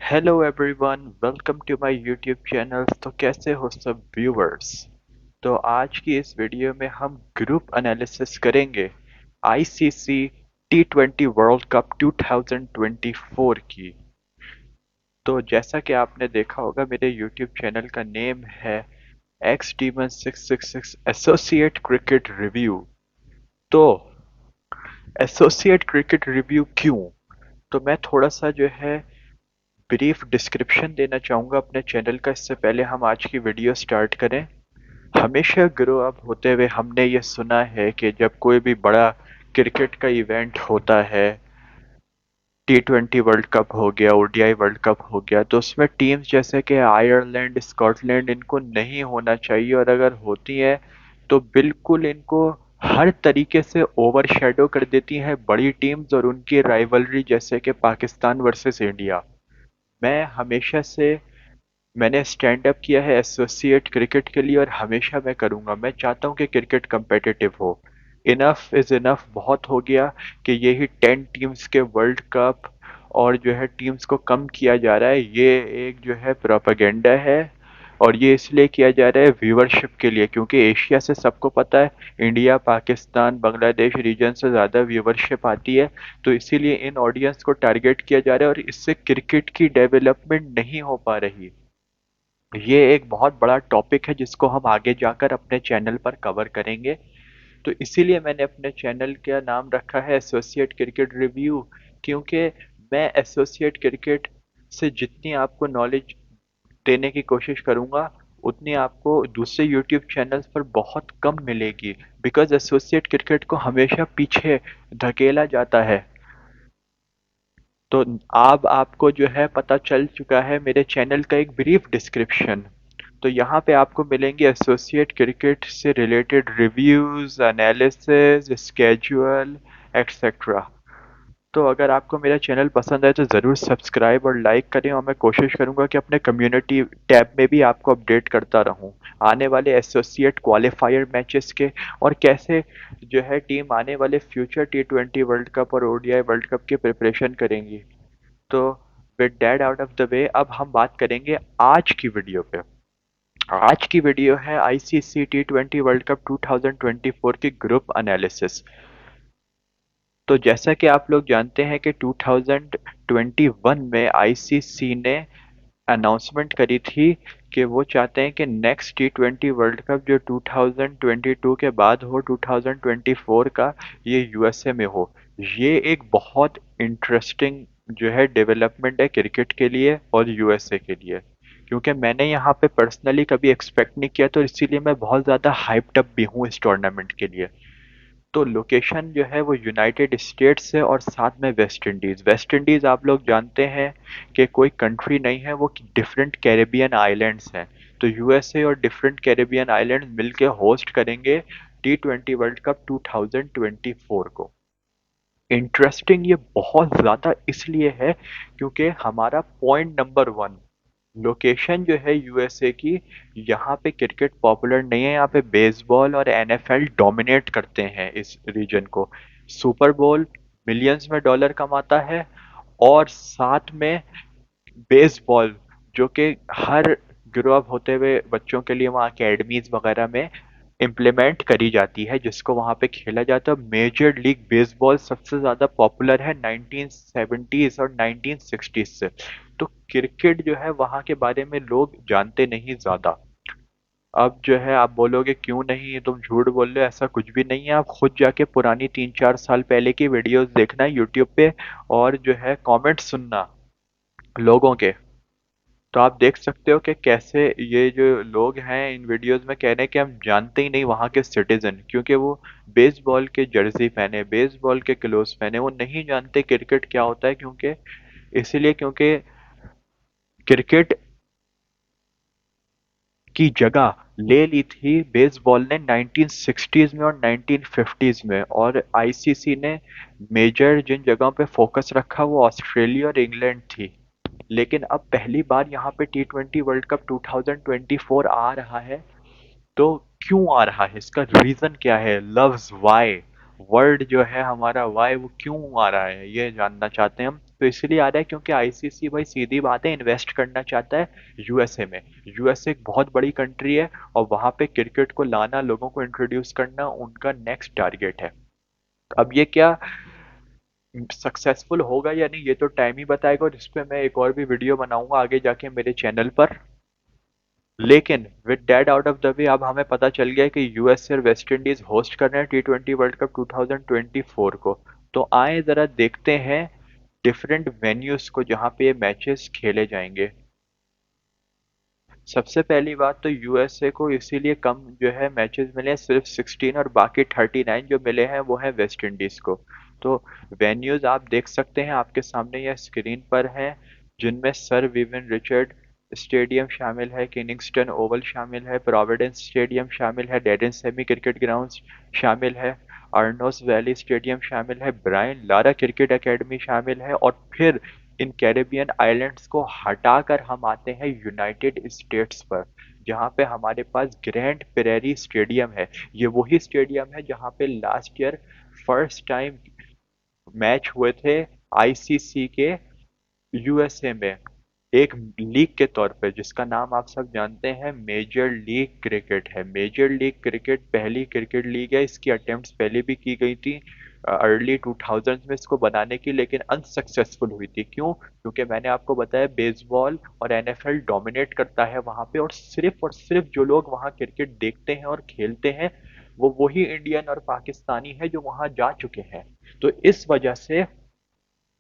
Hello everyone, welcome to my YouTube channel. तो कैसे हो सब व्यूअर्स। तो आज की इस वीडियो में हम ग्रुप एनालिसिस करेंगे आईसीसी टी20 वर्ल्ड कप 2024 की। तो जैसा कि आपने देखा होगा, मेरे यूट्यूब चैनल का नेम है x demon 666 associate cricket review. तो एसोसिएट क्रिकेट रिव्यू क्यों? तो मैं थोड़ा सा जो है ब्रीफ डिस्क्रिप्शन देना चाहूँगा अपने चैनल का, इससे पहले हम आज की वीडियो स्टार्ट करें। हमेशा ग्रो अप होते हुए हमने ये सुना है कि जब कोई भी बड़ा क्रिकेट का इवेंट होता है, टी20 वर्ल्ड कप हो गया, ओडीआई वर्ल्ड कप हो गया, तो उसमें टीम्स जैसे कि आयरलैंड, स्कॉटलैंड, इनको नहीं होना चाहिए, और अगर होती हैं तो बिल्कुल इनको हर तरीके से ओवरशैडो कर देती हैं बड़ी टीम्स और उनकी राइवलरी, जैसे कि पाकिस्तान वर्सेस इंडिया। मैं हमेशा से मैंने स्टैंड अप किया है एसोसिएट क्रिकेट के लिए, और हमेशा मैं करूंगा। मैं चाहता हूं कि क्रिकेट competitive हो। इनफ इज इनफ, बहुत हो गया कि यही 10 टीम्स के वर्ल्ड कप और जो है टीम्स को कम किया जा रहा है। ये एक जो है प्रोपेगेंडा है, और ये इसलिए किया जा रहा है व्यूअरशिप के लिए, क्योंकि एशिया से सबको पता है इंडिया, पाकिस्तान, बांग्लादेश रीजन से ज़्यादा व्यूअरशिप आती है। तो इसीलिए इन ऑडियंस को टारगेट किया जा रहा है, और इससे क्रिकेट की डेवलपमेंट नहीं हो पा रही। ये एक बहुत बड़ा टॉपिक है जिसको हम आगे जाकर अपने चैनल पर कवर करेंगे। तो इसीलिए मैंने अपने चैनल का नाम रखा है एसोसिएट क्रिकेट रिव्यू, क्योंकि मैं एसोसिएट क्रिकेट से जितनी आपको नॉलेज देने की कोशिश करूंगा, उतनी आपको दूसरे यूट्यूब चैनल्स पर बहुत कम मिलेगी। बिकॉज एसोसिएट क्रिकेट को हमेशा पीछे धकेला जाता है। तो अब आपको जो है पता चल चुका है मेरे चैनल का एक ब्रीफ डिस्क्रिप्शन। तो यहाँ पे आपको मिलेंगे एसोसिएट क्रिकेट से related reviews, analysis, schedule, etcetera. तो अगर आपको मेरा चैनल पसंद आए तो ज़रूर सब्सक्राइब और लाइक करें, और मैं कोशिश करूंगा कि अपने कम्युनिटी टैब में भी आपको अपडेट करता रहूं आने वाले एसोसिएट क्वालिफायर मैचेस के, और कैसे जो है टीम आने वाले फ्यूचर टी20 वर्ल्ड कप और ओडीआई वर्ल्ड कप की प्रिपरेशन करेंगी। तो with that out of the way, अब हम बात करेंगे आज की वीडियो पे। आज की वीडियो है आईसीसी टी20 वर्ल्ड कप 2024 की ग्रुप एनालिसिस। तो जैसा कि आप लोग जानते हैं कि 2021 में आईसीसी ने अनाउंसमेंट करी थी कि वो चाहते हैं कि नेक्स्ट टी20 वर्ल्ड कप जो 2022 के बाद हो, 2024 का, ये यूएसए में हो। ये एक बहुत इंटरेस्टिंग जो है डेवलपमेंट है क्रिकेट के लिए और यूएसए के लिए, क्योंकि मैंने यहाँ पे पर्सनली कभी एक्सपेक्ट नहीं किया, तो इसीलिए मैं बहुत ज़्यादा हाइप्ड अप भी हूँ इस टूर्नामेंट के लिए। तो लोकेशन जो है वो यूनाइटेड स्टेट्स है, और साथ में वेस्ट इंडीज़। वेस्ट इंडीज़ आप लोग जानते हैं कि कोई कंट्री नहीं है, वो डिफरेंट कैरेबियन आइलैंड्स हैं। तो यूएसए और डिफरेंट कैरेबियन आइलैंड्स मिलके होस्ट करेंगे टी20 वर्ल्ड कप 2024 को। इंटरेस्टिंग ये बहुत ज़्यादा इसलिए है क्योंकि हमारा पॉइंट नंबर वन, लोकेशन जो है यूएसए की, यहाँ पे क्रिकेट पॉपुलर नहीं है। यहाँ पे बेसबॉल और एनएफएल डोमिनेट करते हैं इस रीजन को। सुपर बोल मिलियंस में डॉलर कमाता है, और साथ में बेसबॉल, जो कि हर ग्रो अप होते हुए बच्चों के लिए वहाँ अकेडमीज वगैरह में इम्प्लीमेंट करी जाती है, जिसको वहाँ पे खेला जाता है। मेजर लीग बेसबॉल सबसे ज़्यादा पॉपुलर है 1970s और 1960s से। तो क्रिकेट जो है वहाँ के बारे में लोग जानते नहीं ज़्यादा। अब जो है आप बोलोगे क्यों नहीं, ये तुम झूठ बोल रहे हो, ऐसा कुछ भी नहीं है। आप खुद जाके पुरानी 3-4 साल पहले की वीडियोस देखना यूट्यूब पे, और जो है कमेंट सुनना लोगों के। तो आप देख सकते हो कि कैसे ये जो लोग हैं इन वीडियोस में कह रहे हैं कि हम जानते ही नहीं वहाँ के सिटीजन, क्योंकि वो बेसबॉल के जर्सी पहने, बेसबॉल के क्लोथ्स पहने, वो नहीं जानते क्रिकेट क्या होता है। क्योंकि इसलिए क्योंकि क्रिकेट की जगह ले ली थी बेसबॉल ने 1960s में और 1950s में, और आईसीसी ने मेजर जिन जगहों पे फोकस रखा वो ऑस्ट्रेलिया और इंग्लैंड थी। लेकिन अब पहली बार यहाँ पे टी20 वर्ल्ड कप 2024 आ रहा है। तो क्यों आ रहा है, इसका रीजन क्या है, लव्स वाई, वर्ड जो है हमारा वाई, वो क्यों आ रहा है, ये जानना चाहते हैं हम। तो इसलिए आ रहा है क्योंकि आईसीसी भाई सीधी बात है इन्वेस्ट करना चाहता है यूएसए में। यूएसए एक बहुत बड़ी कंट्री है और वहां पे क्रिकेट को लाना, लोगों को इंट्रोड्यूस करना उनका नेक्स्ट टारगेट है। अब ये क्या सक्सेसफुल होगा या नहीं ये तो टाइम ही बताएगा, और इस पे मैं एक और भी वीडियो बनाऊंगा आगे जाके मेरे चैनल पर। लेकिन with that out of the way अब हमें पता चल गया है कि यूएसए और वेस्ट इंडीज होस्ट कर रहे हैं टी20 वर्ल्ड कप 2024 को। तो आए जरा देखते हैं डिफरेंट वेन्यूज को जहां पे ये मैचेस खेले जाएंगे। सबसे पहली बात तो यूएसए को इसीलिए कम जो है मैचेस मिले हैं, सिर्फ 16, और बाकी 39 जो मिले हैं वो है वेस्ट इंडीज को। तो वेन्यूज आप देख सकते हैं आपके सामने या स्क्रीन पर हैं, जिनमें सर विवियन रिचर्ड स्टेडियम शामिल है, किंगस्टन ओवल शामिल है, प्रोविडेंस स्टेडियम शामिल है, डेडन सेमी क्रिकेट ग्राउंड शामिल है, अर्नोस वैली स्टेडियम शामिल है, ब्रायन लारा क्रिकेट एकेडमी शामिल है, और फिर इन कैरेबियन आइलैंड्स को हटाकर हम आते हैं यूनाइटेड स्टेट्स पर, जहां पे हमारे पास ग्रैंड प्रेरी स्टेडियम है। ये वही स्टेडियम है जहां पे last year first time match हुए थे आईसीसी के यूएसए में, एक लीग के तौर पे जिसका नाम आप सब जानते हैं मेजर लीग क्रिकेट है। मेजर लीग क्रिकेट पहली क्रिकेट लीग है, इसकी अटेम्प्ट्स पहले भी की गई थी अर्ली 2000 में इसको बनाने की, लेकिन अनसक्सेसफुल हुई थी। क्यों? क्योंकि मैंने आपको बताया बेसबॉल और एनएफएल डोमिनेट करता है वहां पे, और सिर्फ जो लोग वहां क्रिकेट देखते हैं और खेलते हैं वो वही इंडियन और पाकिस्तानी है जो वहां जा चुके हैं। तो इस वजह से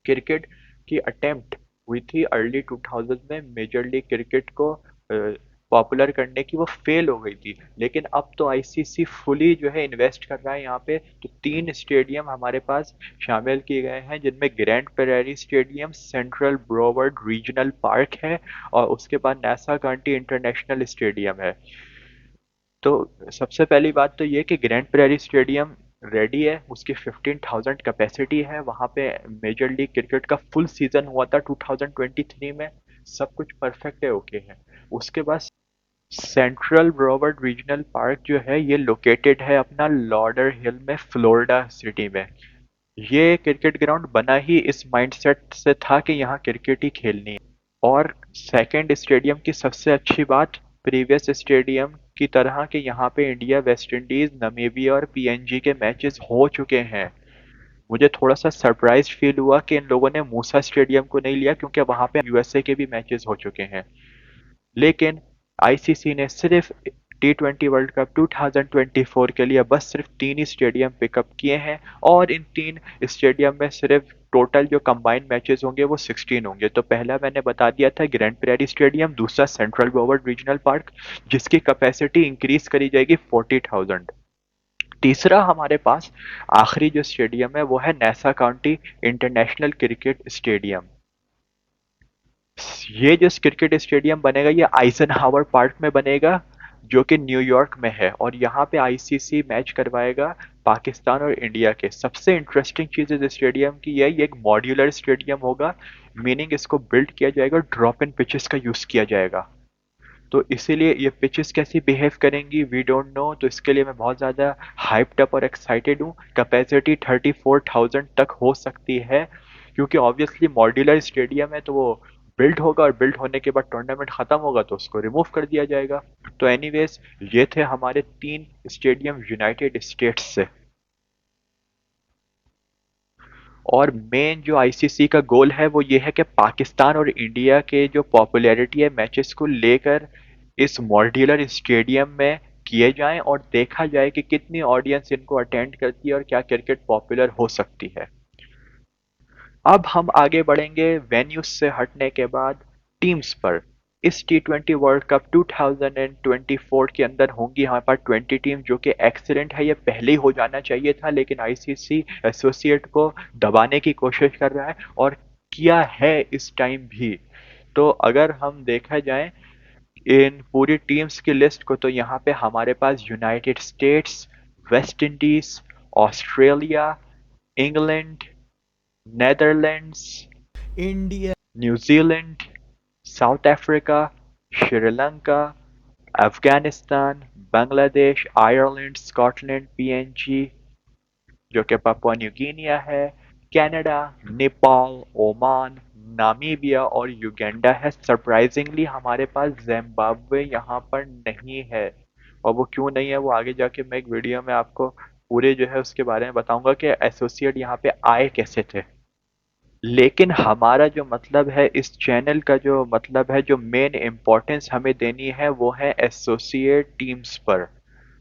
क्रिकेट की अटेम्प्ट हुई थी अर्ली 2000 में मेजर लीग क्रिकेट को पॉपुलर करने की, वो फेल हो गई थी। लेकिन अब तो आईसीसी फुली जो है इन्वेस्ट कर रहा है यहाँ पे। तो 3 स्टेडियम हमारे पास शामिल किए गए हैं, जिनमें Grand Prairie stadium, central Broward regional park है, और उसके बाद नासा कांटी इंटरनेशनल स्टेडियम है। तो सबसे पहली बात तो ये कि ग्रैंड प्रेरी स्टेडियम रेडी है, उसकी 15,000 कैपेसिटी है। वहाँ पे मेजर लीग क्रिकेट का फुल सीजन हुआ था 2023 में, सब कुछ परफेक्ट है, ओके है। उसके बाद सेंट्रल ब्रोवर्ड रीजनल पार्क जो है ये लोकेटेड है अपना लॉडर हिल में, फ्लोरिडा सिटी में। ये क्रिकेट ग्राउंड बना ही इस माइंडसेट से था कि यहाँ क्रिकेट ही खेलनी है। और सेकंड स्टेडियम की सबसे अच्छी बात, प्रीवियस स्टेडियम की तरह के यहाँ पे इंडिया, वेस्ट इंडीज, नमीबिया और पीएनजी के मैचेस हो चुके हैं। मुझे थोड़ा सा सरप्राइज फील हुआ कि इन लोगों ने मूसा स्टेडियम को नहीं लिया, क्योंकि वहां पे यूएसए के भी मैचेस हो चुके हैं। लेकिन आईसीसी ने सिर्फ टी20 वर्ल्ड कप 2024 के लिए बस सिर्फ 3 ही स्टेडियम पिकअप किए हैं, और इन 3 स्टेडियम में सिर्फ टोटल जो कंबाइंड मैचेस होंगे वो 16 होंगे। तो पहला मैंने बता दिया था ग्रैंड प्रेरी स्टेडियम, दूसरा सेंट्रल ब्रोवर्ड रीजनल पार्क जिसकी कैपेसिटी इंक्रीज करी जाएगी 40,000, तीसरा हमारे पास आखिरी जो स्टेडियम है वो है NASA county international cricket stadium. ये जो क्रिकेट स्टेडियम बनेगा ये आइजनहावर पार्क में बनेगा, जो कि न्यूयॉर्क में है, और यहाँ पे आईसीसी मैच करवाएगा पाकिस्तान और इंडिया के। सबसे इंटरेस्टिंग चीज इस स्टेडियम की ये एक मॉड्यूलर स्टेडियम होगा, मीनिंग इसको बिल्ड किया जाएगा, ड्रॉप इन पिचेस का यूज किया जाएगा। तो इसीलिए ये पिचेस कैसी बिहेव करेंगी वी डोंट नो, तो इसके लिए मैं बहुत ज़्यादा हाइप्ड अप और एक्साइटेड हूँ। कैपेसिटी 34,000 तक हो सकती है, क्योंकि ऑब्वियसली मॉड्यूलर स्टेडियम है तो वो बिल्ड होगा, और बिल्ड होने के बाद टूर्नामेंट खत्म होगा तो उसको रिमूव कर दिया जाएगा। तो एनीवेज ये थे हमारे 3 स्टेडियम यूनाइटेड स्टेट्स से। और मेन जो आईसीसी का गोल है वो ये है कि पाकिस्तान और इंडिया के जो पॉपुलैरिटी है मैचेस को लेकर इस मॉड्यूलर स्टेडियम में किए जाएं, और देखा जाए कि कितनी ऑडियंस इनको अटेंड करती है और क्या क्रिकेट पॉपुलर हो सकती है। अब हम आगे बढ़ेंगे वेन्यूज से हटने के बाद टीम्स पर। इस टी20 वर्ल्ड कप 2024 के अंदर होंगी हमारे पास 20 टीम, जो कि एक्सीलेंट है, ये पहले ही हो जाना चाहिए था, लेकिन आईसीसी एसोसिएट को दबाने की कोशिश कर रहा है, और किया है इस टाइम भी। तो अगर हम देखा जाए इन पूरी टीम्स की लिस्ट को, तो यहाँ पे हमारे पास United States, West Indies, Australia, England, Netherlands, India, New Zealand, South Africa, Sri Lanka, Afghanistan, Bangladesh, Ireland, Scotland, PNG जो कि पापुआ न्यू गिनिया है, कनाडा, नेपाल, ओमान, नामीबिया और युगांडा है। सरप्राइजिंगली हमारे पास जिम्बाब्वे यहाँ पर नहीं है, और वो क्यों नहीं है वो आगे जाके मैं एक वीडियो में आपको पूरे जो है उसके बारे में बताऊंगा कि एसोसिएट यहाँ पे आए कैसे थे। लेकिन हमारा जो मतलब है इस चैनल का, जो मतलब है, जो मेन इम्पोर्टेंस हमें देनी है वो है एसोसिएट टीम्स पर।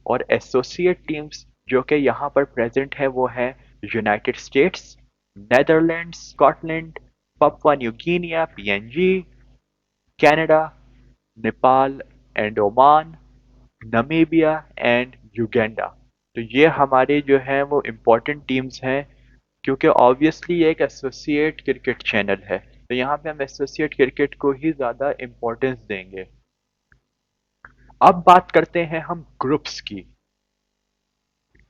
और एसोसिएट टीम्स जो कि यहाँ पर प्रेजेंट है वो है United states, Netherlands, Scotland, Papua New Guinea PNG, Canada, Nepal and Oman, Namibia and Uganda. तो ये हमारे जो हैं वो इम्पोर्टेंट टीम्स हैं, क्योंकि ऑब्वियसली ये एक एसोसिएट क्रिकेट चैनल है, तो यहाँ पे हम एसोसिएट क्रिकेट को ही ज़्यादा इम्पोर्टेंस देंगे। अब बात करते हैं हम ग्रुप्स की।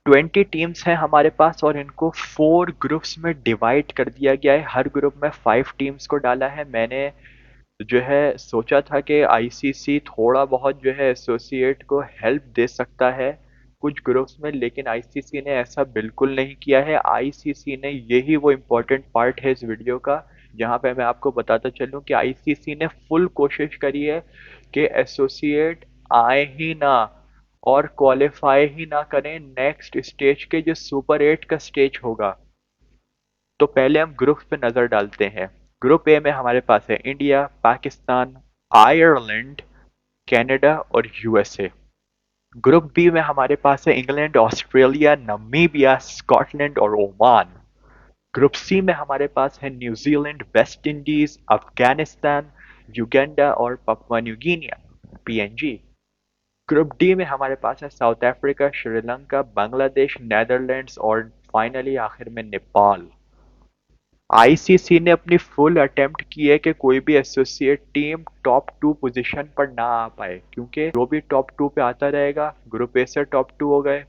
20 टीम्स हैं हमारे पास और इनको 4 ग्रुप्स में डिवाइड कर दिया गया है। हर ग्रुप में 5 टीम्स को डाला है। मैंने जो है सोचा था कि आईसीसी थोड़ा बहुत जो है एसोसिएट को हेल्प दे सकता है कुछ ग्रुप्स में, लेकिन आईसीसी ने ऐसा बिल्कुल नहीं किया है। आईसीसी ने, यही वो इम्पोर्टेंट पार्ट है इस वीडियो का जहाँ पे मैं आपको बताता चलूँ कि आईसीसी ने फुल कोशिश करी है कि एसोसिएट आए ही ना और क्वालिफाई ही ना करें नेक्स्ट स्टेज के, जो सुपर 8 का स्टेज होगा। तो पहले हम ग्रुप पे नजर डालते हैं। ग्रुप ए में हमारे पास है इंडिया, पाकिस्तान, आयरलैंड, कनाडा और यूएसए। ग्रुप बी में हमारे पास है इंग्लैंड, ऑस्ट्रेलिया, नमीबिया, स्कॉटलैंड और ओमान। ग्रुप सी में हमारे पास है New Zealand, West Indies, Afghanistan, Uganda और Papua New Guinea PNG. Group D में हमारे पास है South Africa, Sri Lanka, Bangladesh, Netherlands और फाइनली आखिर में नेपाल। आईसीसी ने अपनी फुल अटेम्प्ट की है कि कोई भी एसोसिएट टीम टॉप 2 पोजीशन पर ना आ पाए, क्योंकि जो भी टॉप 2 पे आता रहेगा, ग्रुप ए से टॉप 2 हो गए,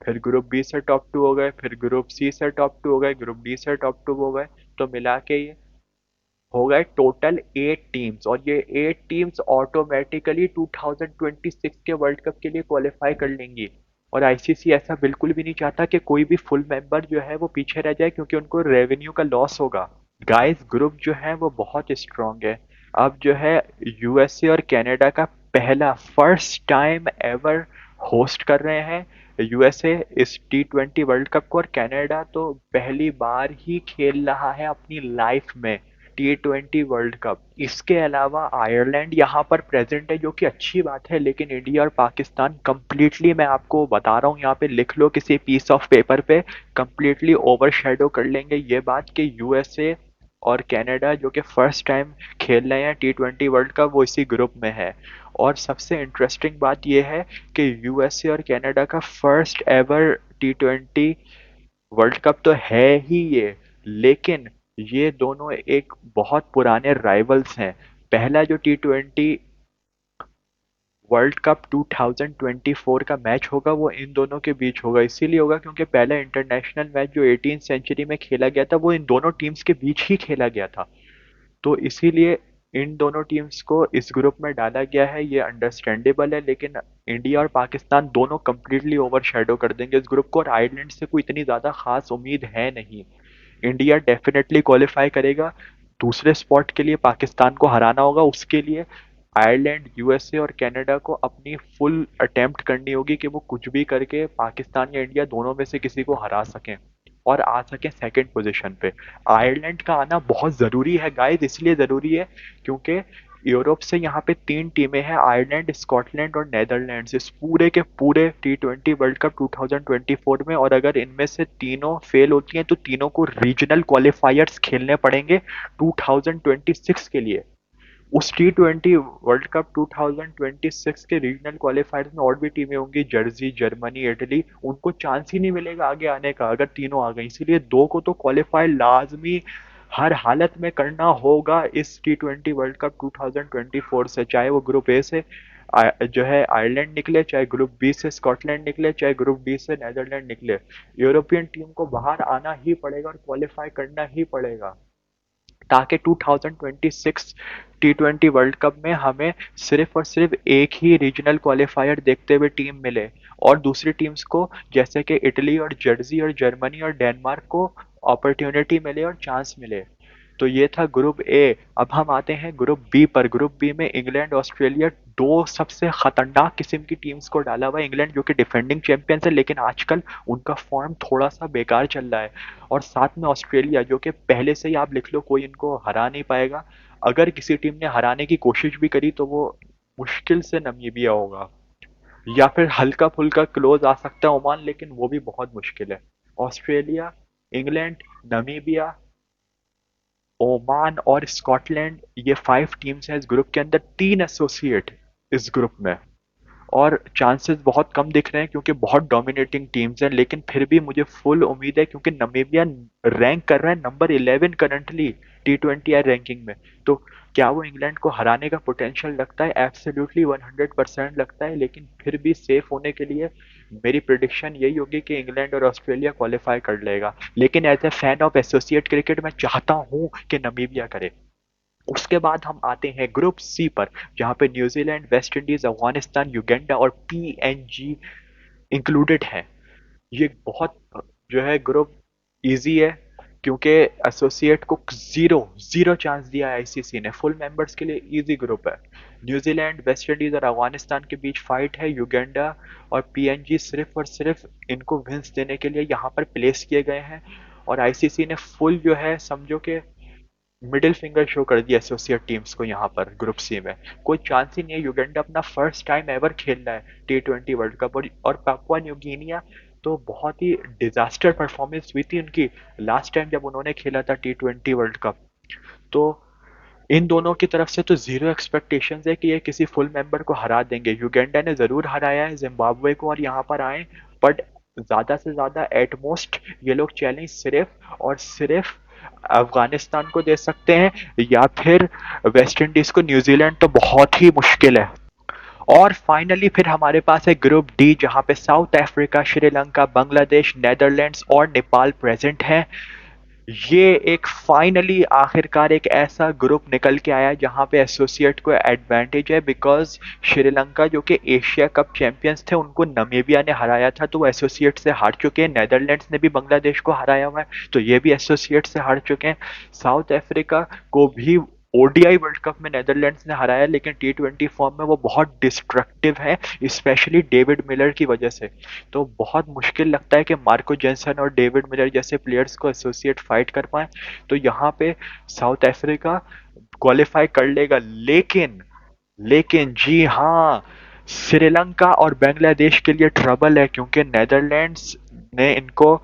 फिर ग्रुप बी से टॉप 2 हो गए, फिर ग्रुप सी से टॉप 2 हो गए, ग्रुप डी से टॉप 2 हो गए, तो मिला के ये हो गए टोटल 8 टीम्स। और ये 8 टीम्स ऑटोमेटिकली 2026 के वर्ल्ड कप के लिए क्वालिफाई कर लेंगी। और आईसीसी ऐसा बिल्कुल भी नहीं चाहता कि कोई भी फुल मेंबर जो है वो पीछे रह जाए, क्योंकि उनको रेवेन्यू का लॉस होगा। गाइस, ग्रुप जो है वो बहुत स्ट्रांग है। अब जो है यूएसए और कनाडा का पहला फर्स्ट टाइम एवर होस्ट कर रहे हैं यूएसए इस T20 वर्ल्ड कप को, और कनाडा तो पहली बार ही खेल रहा है अपनी लाइफ में T20 वर्ल्ड कप। इसके अलावा आयरलैंड यहाँ पर प्रेजेंट है, जो कि अच्छी बात है, लेकिन इंडिया और पाकिस्तान कंप्लीटली, मैं आपको बता रहा हूँ, यहाँ पे लिख लो किसी पीस ऑफ पेपर पे, कंप्लीटली ओवरशैडो कर लेंगे ये बात कि यूएसए और कनाडा जो कि फर्स्ट टाइम खेल रहे हैं T20 वर्ल्ड कप, वो इसी ग्रुप में है। और सबसे इंटरेस्टिंग बात यह है कि यूएसए और कनाडा का first ever T20 world cup तो है ही ये, लेकिन ये दोनों एक बहुत पुराने राइवल्स हैं। पहला जो T20 वर्ल्ड कप 2024 का मैच होगा वो इन दोनों के बीच होगा। इसीलिए होगा क्योंकि पहला इंटरनेशनल मैच जो 18th सेंचुरी में खेला गया था वो इन दोनों टीम्स के बीच ही खेला गया था। तो इसीलिए इन दोनों टीम्स को इस ग्रुप में डाला गया है, ये अंडरस्टैंडेबल है। लेकिन इंडिया और पाकिस्तान दोनों कंप्लीटली ओवरशैडो कर देंगे इस ग्रुप को, और आयरलैंड से कोई इतनी ज़्यादा खास उम्मीद है नहीं। इंडिया डेफिनेटली क्वालिफाई करेगा, दूसरे स्पॉट के लिए पाकिस्तान को हराना होगा। उसके लिए आयरलैंड, यूएसए और कनाडा को अपनी फुल अटेम्प्ट करनी होगी कि वो कुछ भी करके पाकिस्तान या इंडिया दोनों में से किसी को हरा सकें और आ सकें सेकंड पोजीशन पे। आयरलैंड का आना बहुत ज़रूरी है गाइस, इसलिए ज़रूरी है क्योंकि यूरोप से यहाँ पे 3 टीमें हैं, आयरलैंड, स्कॉटलैंड और नेदरलैंड्स, इस पूरे के पूरे T20 वर्ल्ड कप 2024 में। और अगर इनमें से तीनों फेल होती हैं तो तीनों को रीजनल क्वालिफायर्स खेलने पड़ेंगे 2026 के लिए। उस T20 वर्ल्ड कप 2026 के रीजनल क्वालिफायर्स में और भी टीमें होंगी, जर्सी, जर्मनी, इटली, उनको चांस ही नहीं मिलेगा आगे आने का अगर तीनों आ गई। इसीलिए दो को तो क्वालिफाई लाजमी हर हालत में करना होगा इस T20 वर्ल्ड कप 2024 से, चाहे वो ग्रुप ए से जो है आयरलैंड निकले, चाहे ग्रुप बी से स्कॉटलैंड निकले, चाहे ग्रुप डी से नेदरलैंड निकले। यूरोपियन टीम को बाहर आना ही पड़ेगा और क्वालिफाई करना ही पड़ेगा, ताकि 2026 T20 वर्ल्ड कप में हमें सिर्फ और सिर्फ एक ही रीजनल क्वालिफायर देखते हुए टीम मिले, और दूसरी टीम्स को जैसे कि इटली और जर्सी और जर्मनी और डेनमार्क को अपॉर्चुनिटी मिले और चांस मिले। तो ये था ग्रुप ए। अब हम आते हैं ग्रुप बी पर। ग्रुप बी में इंग्लैंड ऑस्ट्रेलिया, दो सबसे खतरनाक किस्म की टीम्स को डाला हुआ है। इंग्लैंड जो कि डिफेंडिंग चैंपियंस है, लेकिन आजकल उनका फॉर्म थोड़ा सा बेकार चल रहा है। और साथ में ऑस्ट्रेलिया, जो कि पहले से ही आप लिख लो कोई इनको हरा नहीं पाएगा। अगर किसी टीम ने हराने की कोशिश भी करी तो वो मुश्किल से नमीबिया होगा, या फिर हल्का फुल्का क्लोज आ सकता है ओमान, लेकिन वो भी बहुत मुश्किल है। ऑस्ट्रेलिया, इंग्लैंड, नमीबिया, ओमान और स्कॉटलैंड, ये 5 टीम्स हैं इस ग्रुप के अंदर। 3 एसोसिएट इस ग्रुप में। और चांसेस बहुत कम दिख रहे हैं क्योंकि बहुत डोमिनेटिंग टीम्स हैं, लेकिन फिर भी मुझे फुल उम्मीद है क्योंकि नमीबिया रैंक कर रहा है नंबर 11 करंटली T20I रैंकिंग में। तो क्या वो इंग्लैंड को हराने का पोटेंशियल लगता है? एब्सोल्युटली 100% लगता है, लेकिन फिर भी सेफ होने के लिए मेरी प्रिडिक्शन यही होगी कि इंग्लैंड और ऑस्ट्रेलिया क्वालिफाई कर लेगा। लेकिन as a fan of associate cricket मैं चाहता हूँ कि नमीबिया करे। उसके बाद हम आते हैं ग्रुप सी पर, जहां पे New Zealand, West Indies, Afghanistan, Uganda और पीएनजी इंक्लूडेड है। ये बहुत जो है ग्रुप इजी है क्योंकि एसोसिएट को जीरो जीरो चांस दिया है आईसीसी ने। फुल मेंबर्स के लिए इजी ग्रुप है। न्यूजीलैंड, वेस्ट इंडीज और अफगानिस्तान के बीच फाइट है। युगांडा और पीएनजी सिर्फ और सिर्फ इनको विंस देने के लिए यहाँ पर प्लेस किए गए हैं। और आईसीसी ने फुल जो है समझो कि मिडिल फिंगर शो कर दिया एसोसिएट टीम्स को यहाँ पर ग्रुप सी में। कोई चांस ही नहीं है। युगांडा अपना फर्स्ट टाइम एवर खेल रहा है T20 वर्ल्ड कप। और पापुआ न्यू गिनिया तो बहुत ही डिजास्टर परफॉर्मेंस हुई थी उनकी लास्ट टाइम जब उन्होंने खेला था T20 वर्ल्ड कप। तो इन दोनों की तरफ से तो जीरो एक्सपेक्टेशंस है कि ये किसी फुल मेंबर को हरा देंगे। युगांडा ने जरूर हराया है जिम्बाब्वे को और यहाँ पर आए, बट ज्यादा से ज्यादा एटमोस्ट ये लोग चैलेंज सिर्फ और सिर्फ अफगानिस्तान को दे सकते हैं, या फिर वेस्ट इंडीज को। न्यूजीलैंड तो बहुत ही मुश्किल है। और फाइनली फिर हमारे पास है ग्रुप डी, जहां पे south Africa, Sri Lanka, Bangladesh, Netherlands और नेपाल प्रेजेंट हैं। ये एक फाइनली आखिरकार एक ऐसा ग्रुप निकल के आया जहां पे एसोसिएट को एडवांटेज है, बिकॉज श्रीलंका जो कि एशिया कप चैंपियंस थे उनको नमीबिया ने हराया था, तो वो एसोसिएट से हार चुके हैं। नेदरलैंड्स ने भी बांग्लादेश को हराया हुआ है, तो ये भी एसोसिएट से हार चुके हैं। साउथ अफ्रीका को भी ओडीआई वर्ल्ड कप में नेदरलैंड्स ने हराया, लेकिन T20 फॉर्म में वो बहुत डिस्ट्रक्टिव है, स्पेशली डेविड मिलर की वजह से। तो बहुत मुश्किल लगता है कि मार्को जेंसन और डेविड मिलर जैसे प्लेयर्स को एसोसिएट फाइट कर पाए। तो यहाँ पे साउथ अफ्रीका क्वालिफाई कर लेगा, लेकिन लेकिन जी हाँ, श्रीलंका और बांग्लादेश के लिए ट्रबल है क्योंकि नेदरलैंड्स ने इनको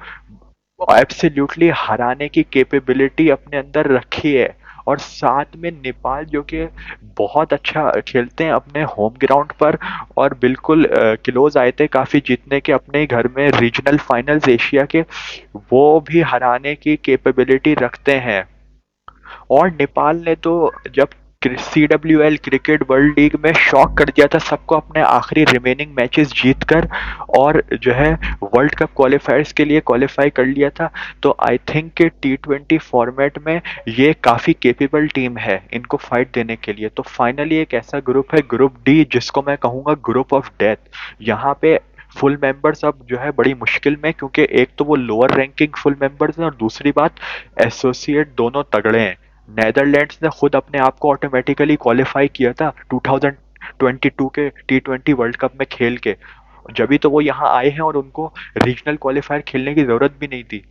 एब्सोल्युटली हराने की कैपेबिलिटी अपने अंदर रखी है। और साथ में नेपाल जो कि बहुत अच्छा खेलते हैं अपने होम ग्राउंड पर, और बिल्कुल क्लोज आए थे काफी जीतने के अपने ही घर में रीजनल फाइनल्स एशिया के, वो भी हराने की कैपेबिलिटी रखते हैं। और नेपाल ने तो जब CWL क्रिकेट वर्ल्ड लीग में शॉक कर दिया था सबको अपने आखिरी रिमेनिंग मैचेस जीतकर, और जो है वर्ल्ड कप क्वालिफायर्स के लिए क्वालिफाई कर लिया था। तो आई थिंक कि T20 फॉर्मेट में ये काफ़ी केपेबल टीम है इनको फाइट देने के लिए। तो फाइनली एक ऐसा ग्रुप है ग्रुप डी जिसको मैं कहूँगा ग्रुप ऑफ डेथ। यहाँ पे फुल मेंबर्स अब जो है बड़ी मुश्किल में, क्योंकि एक तो वो लोअर रैंकिंग फुल मेंबर्स हैं और दूसरी बात एसोसिएट दोनों तगड़े हैं। नेदरलैंड्स ने खुद अपने आप को ऑटोमेटिकली क्वालिफाई किया था 2022 के T20 वर्ल्ड कप में खेल के। जब तो वो यहाँ आए हैं और उनको रीजनल क्वालिफायर खेलने की जरूरत भी नहीं थी।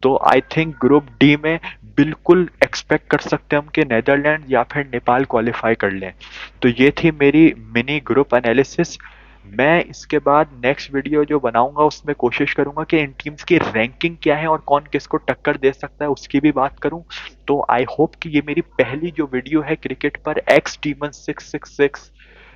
तो आई थिंक ग्रुप डी में बिल्कुल एक्सपेक्ट कर सकते हैं हम कि नेदरलैंड या फिर नेपाल क्वालिफाई कर लें। तो ये थी मेरी मिनी ग्रुप एनालिसिस। मैं इसके बाद नेक्स्ट वीडियो जो बनाऊंगा उसमें कोशिश करूंगा कि इन टीम्स की रैंकिंग क्या है और कौन किसको टक्कर दे सकता है उसकी भी बात करूं। तो आई होप कि ये मेरी पहली जो वीडियो है क्रिकेट पर x demon 666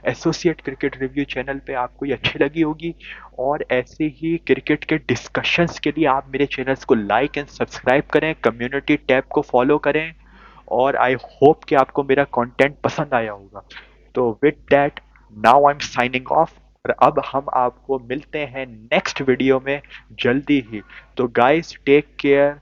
associate cricket review channel पे आपको ये अच्छी लगी होगी। और ऐसे ही क्रिकेट के डिस्कशंस के लिए आप मेरे चैनल्स को लाइक एंड सब्सक्राइब करें, कम्युनिटी टैब को फॉलो करें, और आई होप कि आपको मेरा कंटेंट पसंद आया होगा। तो with that now I am signing off, और अब हम आपको मिलते हैं नेक्स्ट वीडियो में जल्दी ही। तो गाइस टेक केयर,